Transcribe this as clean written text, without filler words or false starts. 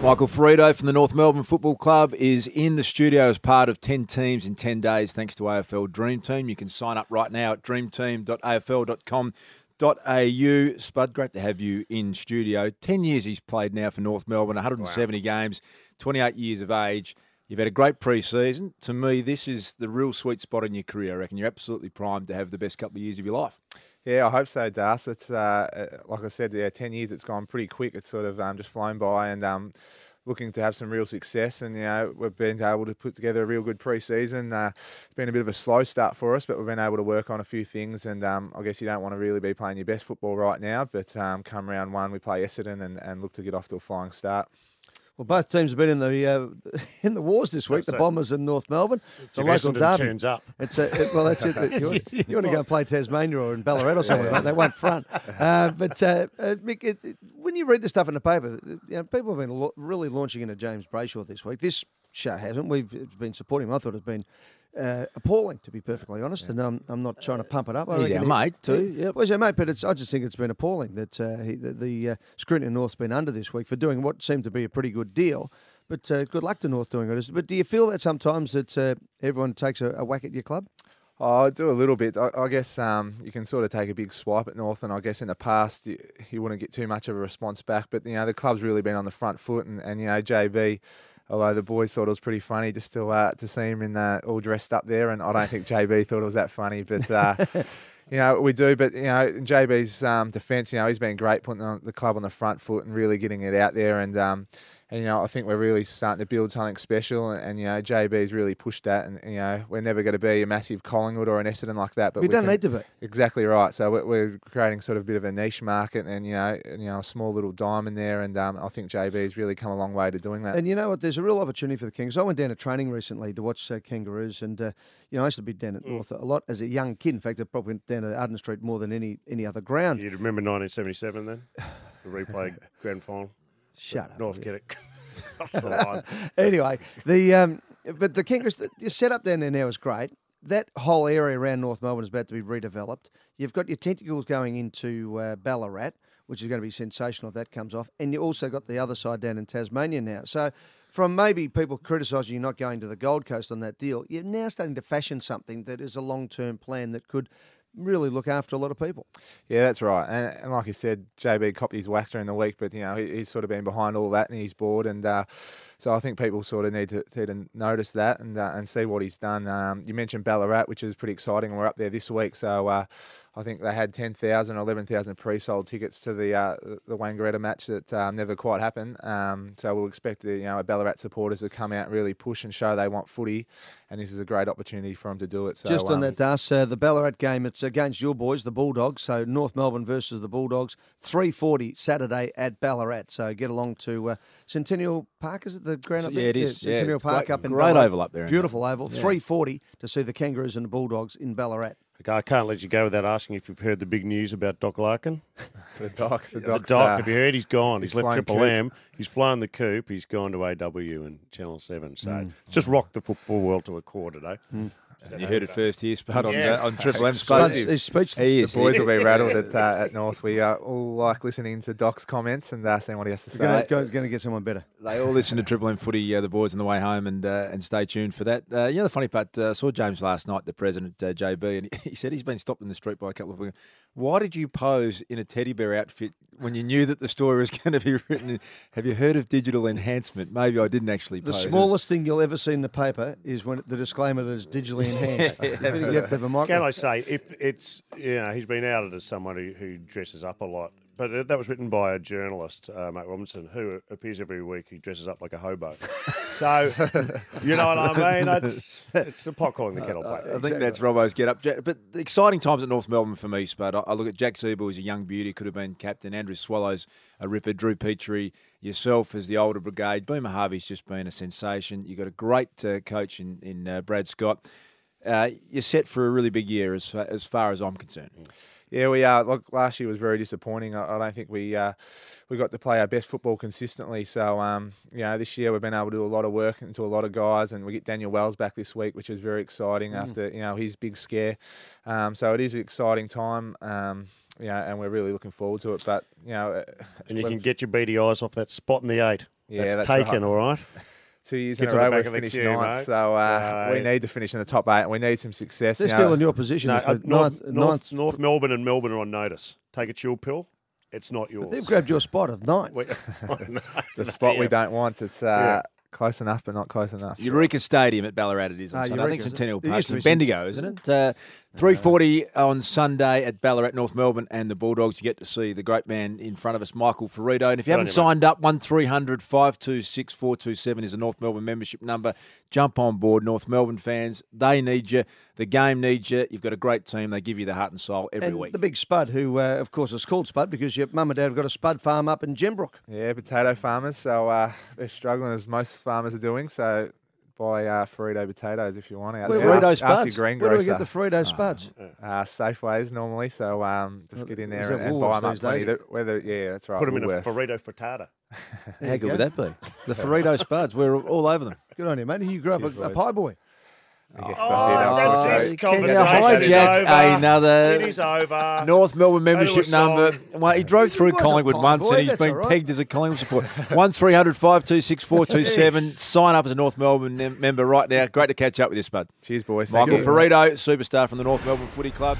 Michael Firrito from the North Melbourne Football Club is in the studio as part of 10 teams in 10 days thanks to AFL Dream Team. You can sign up right now at dreamteam.afl.com.au. Spud, great to have you in studio. 10 years he's played now for North Melbourne, 170 games, 28 years of age. You've had a great pre-season. To me, this is the real sweet spot in your career. I reckon you're absolutely primed to have the best couple of years of your life. Yeah, I hope so, Das. It's like I said, 10 years. It's gone pretty quick. It's sort of just flown by, and looking to have some real success. And we've been able to put together a real good pre-season. It's been a bit of a slow start for us, but we've been able to work on a few things. And I guess you don't want to really be playing your best football right now, but come round one, we play Essendon and look to get off to a flying start. Well, both teams have been in the wars this week. The Bombers and North Melbourne. It's a local derby. Turns up. That's it. You want to go and play Tasmania or in Ballarat or something like that. They won't front. Mick, when you read the stuff in the paper, people have been really launching into James Brayshaw this week. This show hasn't. We've been supporting him. I thought it's been appalling, to be perfectly honest, and I'm not trying to pump it up. He's our mate too. Well, he's our mate, but I just think it's been appalling that the scrutiny of North's been under this week for doing what seemed to be a pretty good deal. But good luck to North doing it. But do you feel that sometimes that everyone takes a whack at your club? Oh, I do a little bit. I guess you can sort of take a big swipe at North, and I guess in the past you wouldn't get too much of a response back. But the club's really been on the front foot, and JB. Although the boys thought it was pretty funny just to see him in all dressed up there, and I don't think JB thought it was that funny, but we do. But in JB's defence, he's been great putting the club on the front foot and really getting it out there, and I think we're really starting to build something special, and JB's really pushed that, and we're never going to be a massive Collingwood or an Essendon like that, but we don't need to be. Exactly right. So we're creating sort of a bit of a niche market, and a small little diamond there, and I think JB's really come a long way to doing that. And you know what? There's a real opportunity for the Kings. I went down to training recently to watch Kangaroos, and I used to be down at North a lot as a young kid. In fact, I probably went down to Arden Street more than any other ground. You'd remember 1977 then, the replay grand final. Shut up. North get it. Anyway, but the Kangaroos, your setup down there now is great. That whole area around North Melbourne is about to be redeveloped. You've got your tentacles going into Ballarat, which is going to be sensational if that comes off. And you also got the other side down in Tasmania now. So from maybe people criticising you not going to the Gold Coast on that deal, you're now starting to fashion something that is a long-term plan that could really look after a lot of people. Yeah, that's right. And like I said, JB copped his whack during the week, but he's sort of been behind all that and he's bored, and so I think people sort of need to notice that and see what he's done. You mentioned Ballarat, which is pretty exciting. We're up there this week, so I think they had 10,000 or 11,000 pre-sold tickets to the Wangaratta match that never quite happened. So we'll expect the Ballarat supporters to come out and really push and show they want footy, and this is a great opportunity for them to do it. So, just on that, Das, the Ballarat game, it's against your boys, the Bulldogs. So North Melbourne versus the Bulldogs, 3:40 Saturday at Ballarat. So get along to Centennial Park. Is it the ground up there? Yeah, it is. Centennial Park up in Great Ballarat. oval up there. Beautiful oval. 3:40 to see the Kangaroos and the Bulldogs in Ballarat. Okay, I can't let you go without asking if you've heard the big news about Doc Larkin. The Doc. Have you heard? He's gone. He's left Triple coop. M. He's flown the coop. He's gone to AW and Channel 7. So just rocked the football world to a core today. You heard it first here, Spud, Yeah. on Triple M. He's speechless. He The boys will be rattled at North. We all like listening to Doc's comments and seeing what he has to say. Going to get someone better. They all listen to Triple M footy, the boys on the way home, and stay tuned for that. The funny part, I saw James last night, the president, JB, and he said he's been stopped in the street by a couple of people. Why did you pose in a teddy bear outfit when you knew that the story was going to be written? Have you heard of digital enhancement? Maybe I didn't actually pose. The smallest thing you'll ever see in the paper is when the disclaimer that it's digitally enhanced. You have to have a microphone. Can I say, if it's, he's been outed as someone who dresses up a lot, but that was written by a journalist, Mark Robinson, who appears every week. He dresses up like a hobo. So, you know what I mean? It's a pot calling the kettle black. I think that's Robbo's get up. But the exciting times at North Melbourne for me, Spud. I look at Jack Siebel, who's a young beauty, could have been captain. Andrew Swallows, a ripper. Drew Petrie, yourself as the older brigade. Boomer Harvey's just been a sensation. You've got a great coach in Brad Scott. You're set for a really big year as far as I'm concerned. Yeah, we are. Look, last year was very disappointing. I don't think we got to play our best football consistently. So, this year we've been able to do a lot of work into a lot of guys, and we get Daniel Wells back this week, which is very exciting after his big scare. So it is an exciting time. And we're really looking forward to it. But and you can get your beady eyes off that spot in the 8. Yeah, that's right. taken, all right. 2 years Get in to a the row back we've of the finished queue, ninth, mate. so we need to finish in the top 8 and we need some success. They're you still know. in your position. No, as the North, ninth. North Melbourne and Melbourne are on notice. Take a chill pill. It's not yours. They've grabbed your spot of ninth. The spot we yeah. don't want. It's Yeah. close enough, but not close enough. Eureka Stadium at Ballarat it is on Sunday. I think Eureka. Centennial It Park. used to In be Cent- Bendigo, isn't it? 3:40 on Sunday at Ballarat, North Melbourne, and the Bulldogs. You get to see the great man in front of us, Michael Firrito. And if you Good haven't on you, signed up, 1300 526 427 is the North Melbourne membership number. Jump on board, North Melbourne fans. They need you. The game needs you. You've got a great team. They give you the heart and soul every And week. the big Spud, who, of course, is called Spud because your mum and dad have got a Spud farm up in Gembrook. Yeah, potato farmers, so they're struggling as most farmers are doing. So buy Firrito potatoes if you want. Out Where- there. Firrito Ask your Spuds? green Where do we grocer. get the Frito Spuds? Safeways normally, so just get in there Is it and buy Woolworths them up. these Plenty. days? Whether that's right. Put them in a Woolworths. Firrito frittata. How good would that be? The Firrito Spuds. We're all over them. Good on you, mate. You grew up Cheers, a boys. pie boy. Yes, Oh, I did. that's Also, this Can you conversation is hijack over. another It is over. North Melbourne Go to a membership number? song. Well, he drove through was a Collingwood pie once boy, and he's that's been all right. pegged as a Collingwood supporter. 1300 526 427. Sign up as a North Melbourne member right now. Great to catch up with you, Spud. cheers, boys. Thank Michael you. Firrito, superstar from the North Melbourne Footy Club.